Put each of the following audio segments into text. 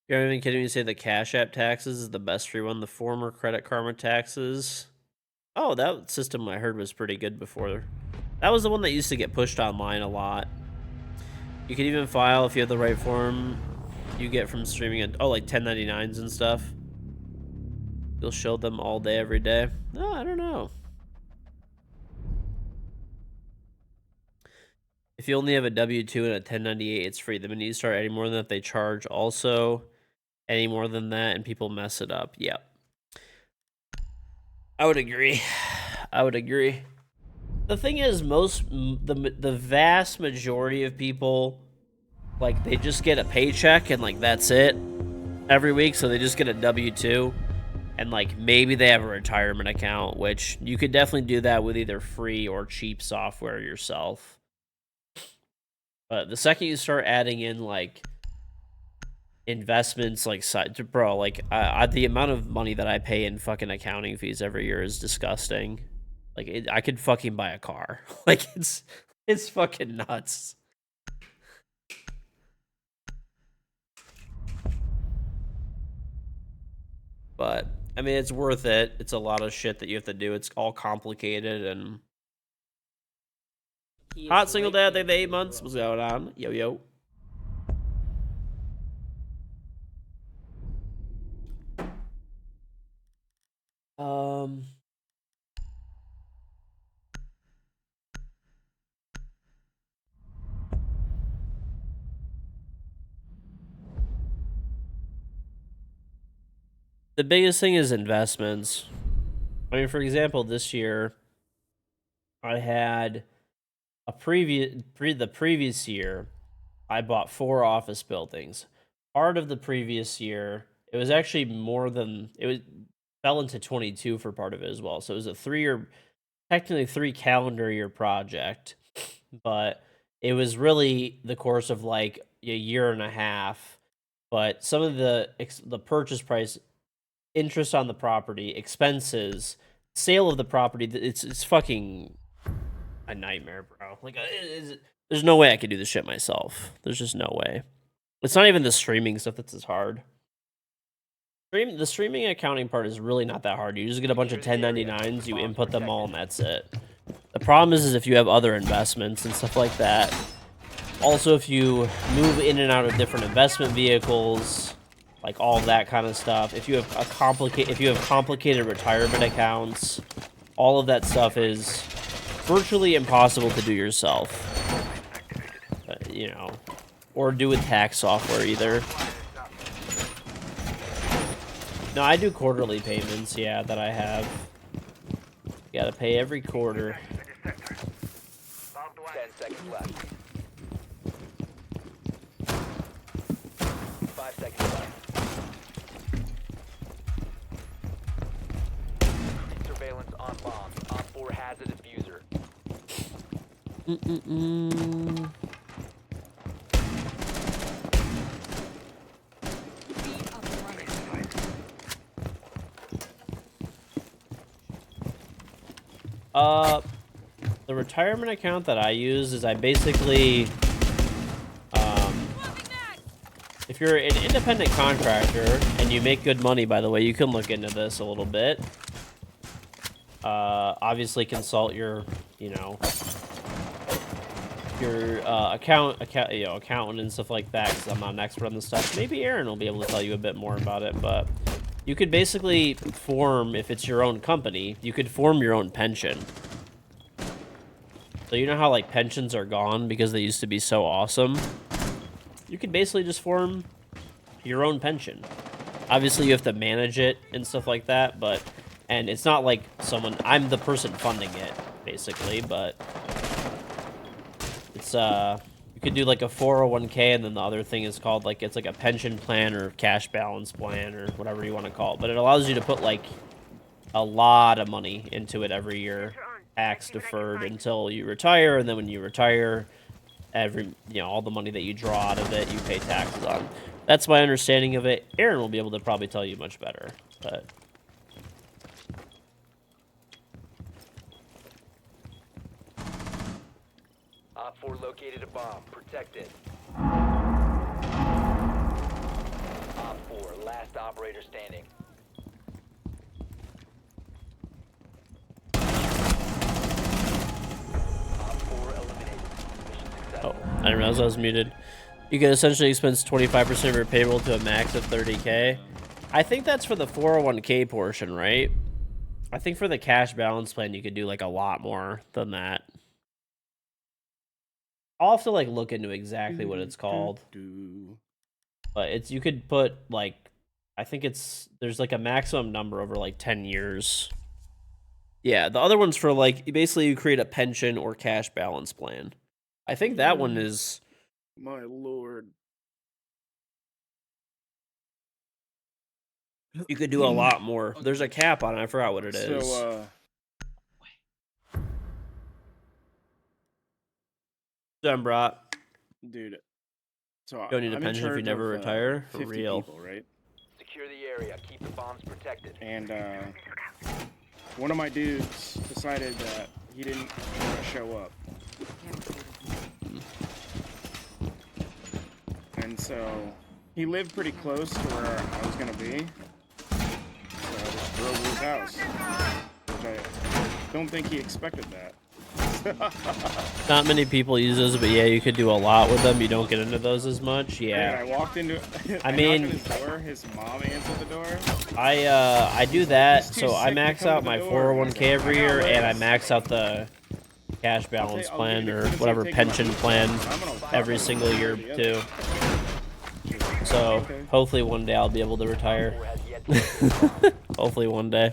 You're not even kidding me to say the Cash App taxes is the best free one, the former Credit Karma taxes. Oh, that system I heard was pretty good before. That was the one that used to get pushed online a lot. You can even file if you have the right form you get from streaming it. Oh, like 1099s and stuff. You'll show them all day, every day. No, I don't know. If you only have a W-2 and a 1098, it's free. The minute you start any more than that, they charge also. Any more than that, and people mess it up. Yep. I would agree. I would agree. The thing is, the vast majority of people, like, they just get a paycheck and, like, that's it every week. So they just get a W-2. And, like, maybe they have a retirement account, which you could definitely do that with either free or cheap software yourself. But the second you start adding in, like, investments, like, bro, like, the amount of money that I pay in fucking accounting fees every year is disgusting. Like, I could fucking buy a car. Like, it's fucking nuts. But, I mean, it's worth it. It's a lot of shit that you have to do. It's all complicated and... Hot single dad, they have 8 months. What's going on? Yo, yo. The biggest thing is investments. I mean, for example, this year, I had the previous year, I bought 4 office buildings. Part of the previous year, it was actually more than fell into 22 for part of it as well. So it was a technically 3 calendar year project, but it was really the course of like a year and a half. But some of the purchase price, interest on the property, expenses, sale of the property, it's fucking a nightmare, bro. Like, there's no way I could do this shit myself. There's just no way. It's not even the streaming stuff that's as hard. The streaming accounting part is really not that hard. You just get a bunch of 1099s, you input them all, and that's it. The problem is if you have other investments and stuff like that. Also, if you move in and out of different investment vehicles, like all that kind of stuff. If you have complicated retirement accounts, all of that stuff is virtually impossible to do yourself. You know, or do with tax software either. No, I do quarterly payments, yeah, that I have. You gotta pay every quarter. 10 seconds left. 5 seconds left. Surveillance on bomb. Op 4 has a diffuser. The retirement account that I use is I basically, if you're an independent contractor and you make good money, by the way, you can look into this a little bit. Obviously consult your, your accountant and stuff like that, because I'm not an expert on this stuff. Maybe Aaron will be able to tell you a bit more about it, but you could basically form, if it's your own company, you could form your own pension. So you know how, like, pensions are gone because they used to be so awesome? You could basically just form your own pension. Obviously, you have to manage it and stuff like that, but... And it's not like I'm the person funding it, basically, but... It's, you could do, like, a 401k, and then the other thing is called, like, it's like a pension plan or cash balance plan or whatever you want to call it. But it allows you to put, like, a lot of money into it every year. Tax deferred until you retire, and then when you retire, all the money that you draw out of it, you pay taxes on. That's my understanding of it. Aaron will be able to probably tell you much better, but... Op 4 located a bomb. Protect it. Op operator standing. Op 4 eliminated. Mission Oh, successful. I didn't realize I was muted. You can essentially expense 25% of your payroll to a max of 30K. I think that's for the 401k portion, right? I think for the cash balance plan, you could do like a lot more than that. I'll have to like look into exactly what it's called. But it's, you could put like, I think it's, there's like a maximum number over like 10 years. Yeah, the other one's for like, basically you create a pension or cash balance plan. I think that one is, My lord. you could do a lot more. There's a cap on it. I forgot what it is. So, Done, brought. dude. So Don't need a I'm in pension if you charge never of, retire? For 50 real. people, right? Secure the area. Keep the bombs protected. And one of my dudes decided that he didn't want to show up. And so he lived pretty close to where I was gonna be. So I just drove to his house. Which I don't think he expected that. Not many people use those, but yeah, you could do a lot with them. You don't get into those as much. And Yeah. I walked into I knocked mean- on his door, his mom answered the door. I do that, He's too so I sick to max come to out the my door. 401k every I got year, and I legs. max out the cash balance I'll plan give you or the whatever take my pension food. plan I'm gonna every fucking single year do the too. other. So Okay. hopefully one day I'll be able to Op retire. 4 has yet to locate a bomb. Hopefully one day.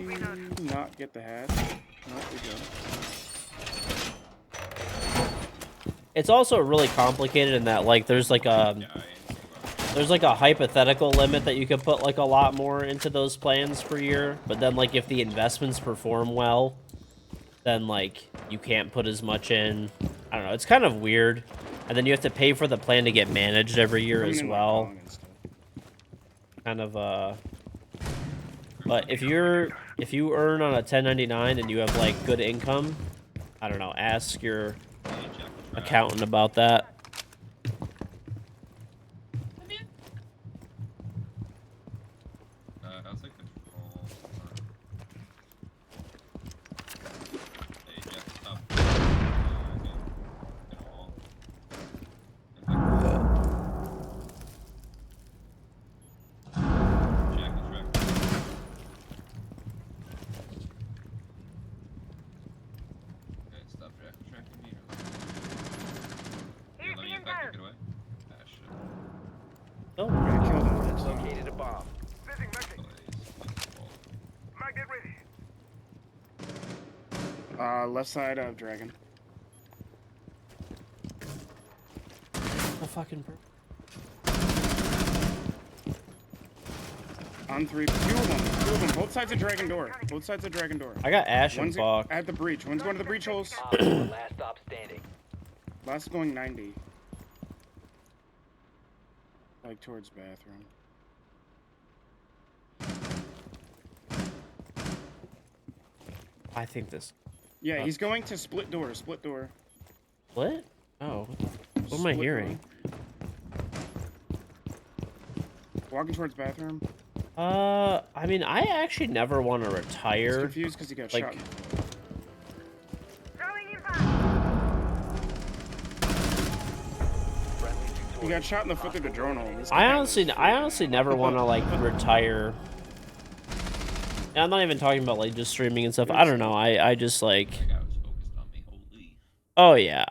We not get the hatch. No, we don't. It's also really complicated in that like there's like a hypothetical limit that you could put like a lot more into those plans per year, but then like if the investments perform well, then like you can't put as much in. I don't know, it's kind of weird. And then you have to pay for the plan to get managed every year Coming as in my well. Kong and stuff. Kind of but if you earn on a 1099 and you have like good income, I don't know, ask your accountant about that. How's it control? Hey, you have to stop. Get a wall. Jack is wrecked. Okay, stop tracking me. You're letting it back take it away? Ah, shit. Oh, I killed him. Has located a bomb. Left side of dragon. a fucking. On three. Two of them. Both sides of dragon door. Both sides of dragon door. I got Ash and One's Bach. at the breach. One's going to the breach holes. Op 4 last stop standing. Last is going 90. Like towards bathroom. I think this. Yeah, he's going to split door. Split door. What? Oh, what am I Split hearing? door. Walking towards bathroom. I mean, I actually never want to He's retire. confused because he got Like- shot. Friendly He got victorious. shot in the foot through the drone hole. This I guy honestly, was I freaking honestly out. never want to like retire. And I'm not even talking about like just streaming and stuff. I don't know. I just like. That guy was focused on me. Holy. Oh yeah.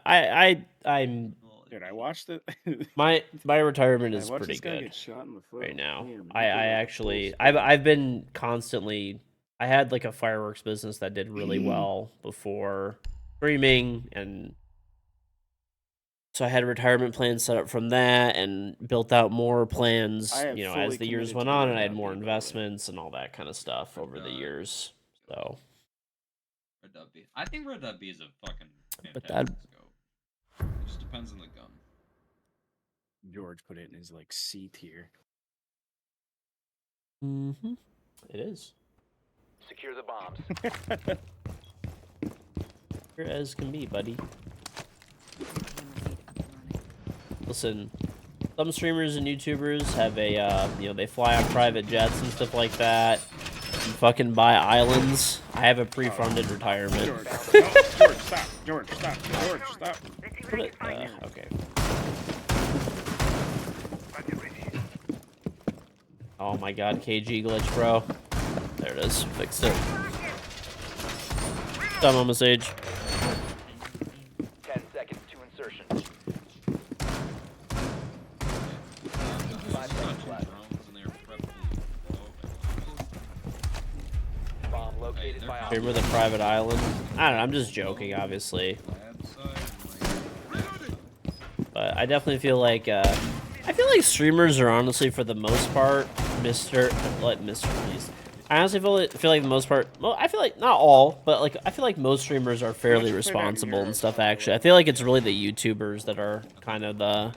I'm Dude, I watched it. my retirement I is watched pretty this guy good get shot in the foot right now. Damn, I actually I've been constantly. I had like a fireworks business that did really well before streaming, and so I had retirement plans set up from that and built out more plans, I have you know, fully as the years committed went to on, the and I had Red more Dead, by the way. investments and all that kind of stuff over the years. So, Red Dot B. I think Red Dot B is a fucking But fantastic scope. It just depends on the gun. George put it in his like C tier. it is Secure the bombs. clear as can be, buddy. Listen, some streamers and YouTubers have a, you know, they fly on private jets and stuff like that. And fucking buy islands. I have a pre-funded retirement. George, no, George, stop. George, stop. George, stop. Okay. Oh my god, KG glitch, bro. There it is. Fixed it. Time on the stage. 10 seconds to insertion. Bomb located by Here with a private island. I don't know, I'm just joking, obviously. But I definitely feel like, I feel like streamers are honestly, for the most part, Mr. Please. I honestly feel like the most part, well, I feel like, not all, but like, I feel like most streamers are fairly responsible and stuff, actually. I feel like it's really the YouTubers that are kind of the...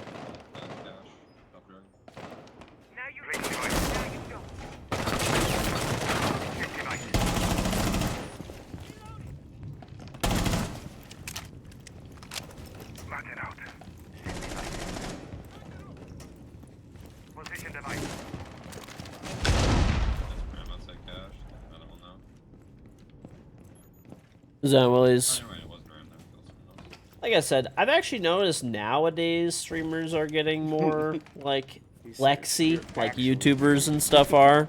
Willies. Like I said, I've actually noticed nowadays streamers are getting more like flexy, like YouTubers and stuff are.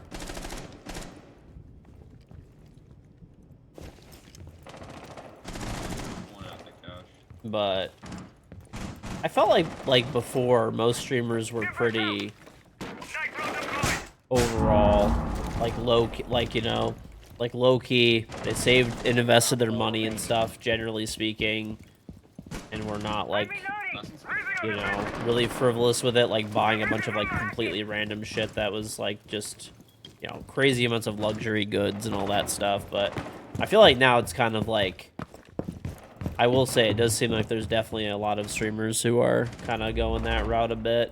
But I felt like before most streamers were pretty overall like low, like, you know, like low-key, they saved and invested their money and stuff, generally speaking, and were not, like, you know, really frivolous with it, like buying a bunch of, like, completely random shit that was, like, just, you know, crazy amounts of luxury goods and all that stuff. But I feel like now it's kind of like, I will say, it does seem like there's definitely a lot of streamers who are kind of going that route a bit.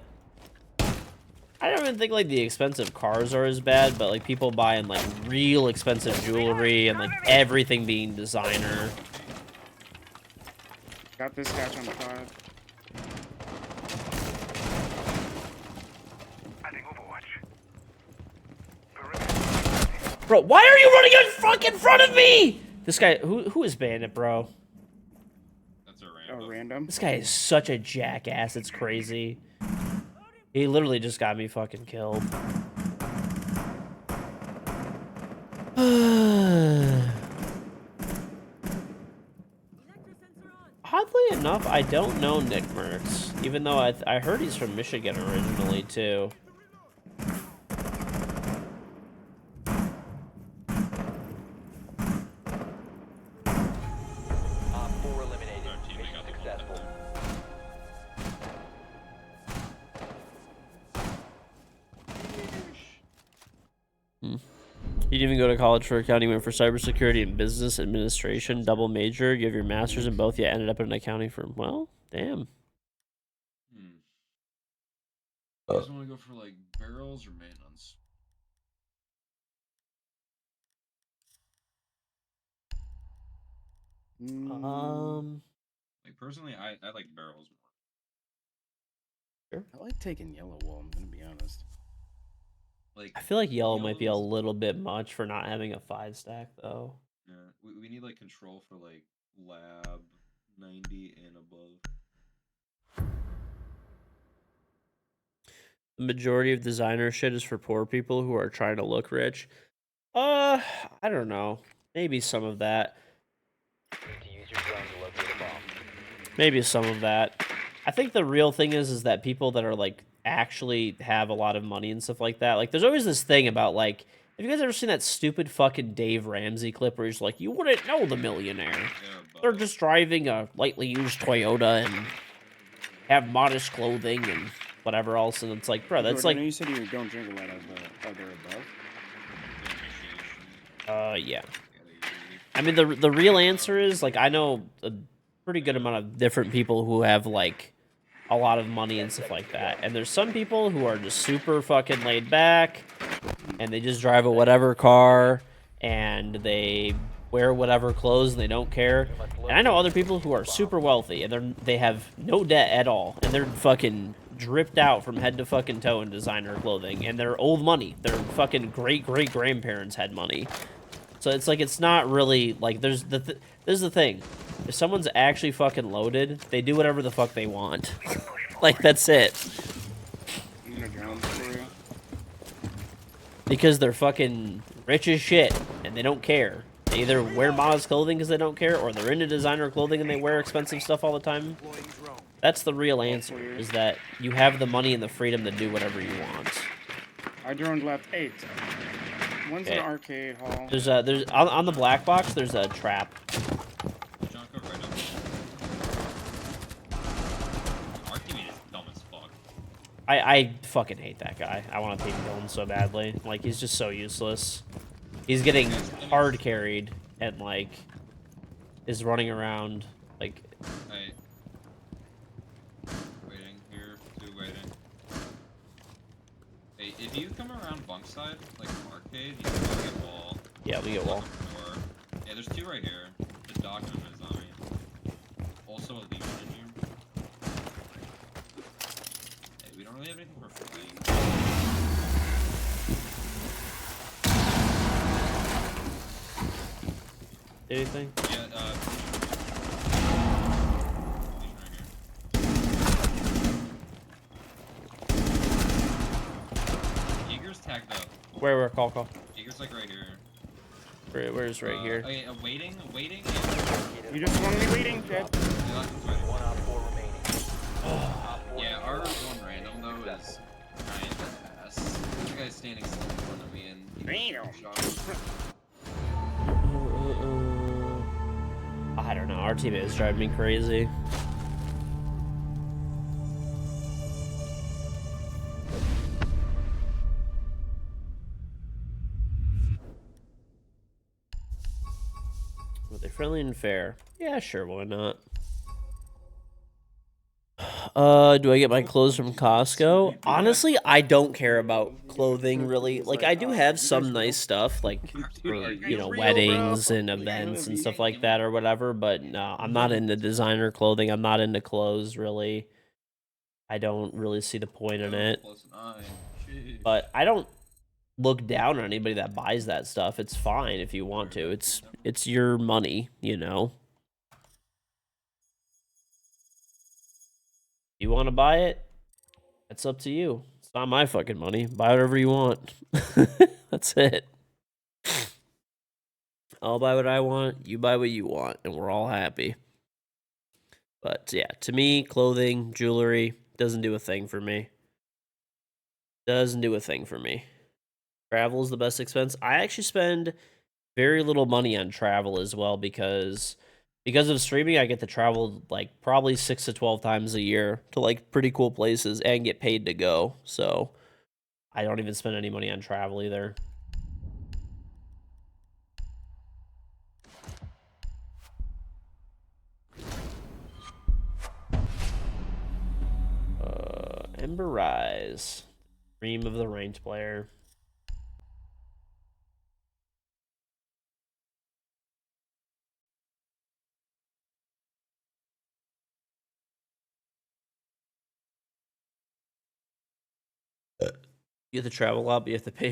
I don't even think, like, the expensive cars are as bad, but, like, people buying, like, real expensive jewelry and, like, everything being designer. Got this catch on the 5. Bro, why are you running in fucking front of me? This guy, who is Bandit, bro? That's a random. Random. This guy is such a jackass, it's crazy. He literally just got me fucking killed. Oddly enough, I don't know Nick Merckx, even though I heard he's from Michigan originally, too. Op 4 eliminated. Mission successful. You didn't even go to college for accounting, went for cybersecurity and business administration, double major. You have your master's in both, yet ended up in an accounting firm. Well, damn. You guys want to go for like barrels or maintenance? Like personally, I like barrels more. I like taking yellow wool, I'm gonna be honest. Like I feel like yellow might be a yellow's- little bit much for not having a 5 stack, though. Yeah, we need like control for like lab 90 and above. The majority of designer shit is for poor people who are trying to look rich. I don't know. Maybe some of that. Need to use your drone to locate a bomb. Maybe some of that. I think the real thing is that people that are like actually have a lot of money and stuff like that. Like, there's always this thing about like, have you guys ever seen that stupid fucking Dave Ramsey clip where he's like, you wouldn't know the millionaire. They're just driving a lightly used Toyota and have modest clothing and whatever else. And it's like, bro, that's Jordan, I know like, you said you don't drink a lot of there above. yeah. I mean, the real answer is, like, I know a pretty good amount of different people who have, like, a lot of money and stuff like that. And there's some people who are just super fucking laid back, and they just drive a whatever car, and they wear whatever clothes, and they don't care. And I know other people who are super wealthy, and they have no debt at all, and they're fucking dripped out from head to fucking toe in designer clothing, and they're old money. Their fucking great grandparents had money. So it's like it's not really like there's this is the thing. If someone's actually fucking loaded, they do whatever the fuck they want. Like that's it. I'm gonna drown for you. Because they're fucking rich as shit and they don't care. They either wear modest clothing because they don't care, or they're into designer clothing and they wear expensive stuff all the time. That's the real answer, is that you have the money and the freedom to do whatever you want. I droned left 8. One's Okay. an arcade hall. There's on the black box, there's a trap. John, go right up. Our teammate is dumb as fuck. I fucking hate that guy. I want to take him so badly. Like, he's just so useless. He's getting hard carried and, like, is running around, like... Hey. Waiting here, two waiting. Hey, if you come around bunk side, like arcade, you can get wall. Yeah, we get wall. Door. Yeah, there's two right here. The document is on me. Also a legion in here. Hey, we don't really have anything for free. Anything? Yeah, legion right here. Eager's tagged up. Where, call. Eager's like right here. Where's right here? Okay, waiting. You just want me waiting, Jed. Yeah, that's waiting. One op 4 remaining. Yeah, our one random though is kind of ass. The guy's standing still in front of me and Damn. I don't know. Our teammate is driving me crazy. Were they friendly and fair? Yeah, sure. Why not? Do I get my clothes from Costco? Honestly, I don't care about clothing really. Like, I do have some nice stuff, like for, you know, weddings and events and stuff like that or whatever, but no, I'm not into designer clothing. I'm not into clothes really. I don't really see the point in it. But I don't look down on anybody that buys that stuff. It's fine if you want to. It's your money, you know. You want to buy it? It's up to you. It's not my fucking money. Buy whatever you want. That's it. I'll buy what I want. You buy what you want, and we're all happy. But yeah, to me, clothing, jewelry doesn't do a thing for me. Doesn't do a thing for me. Travel is the best expense. I actually spend very little money on travel as well because of streaming. I get to travel like probably 6 to 12 times a year to like pretty cool places and get paid to go. So I don't even spend any money on travel either. Ember Rise, dream of the ranked player. You have to travel a lot, but you have to pay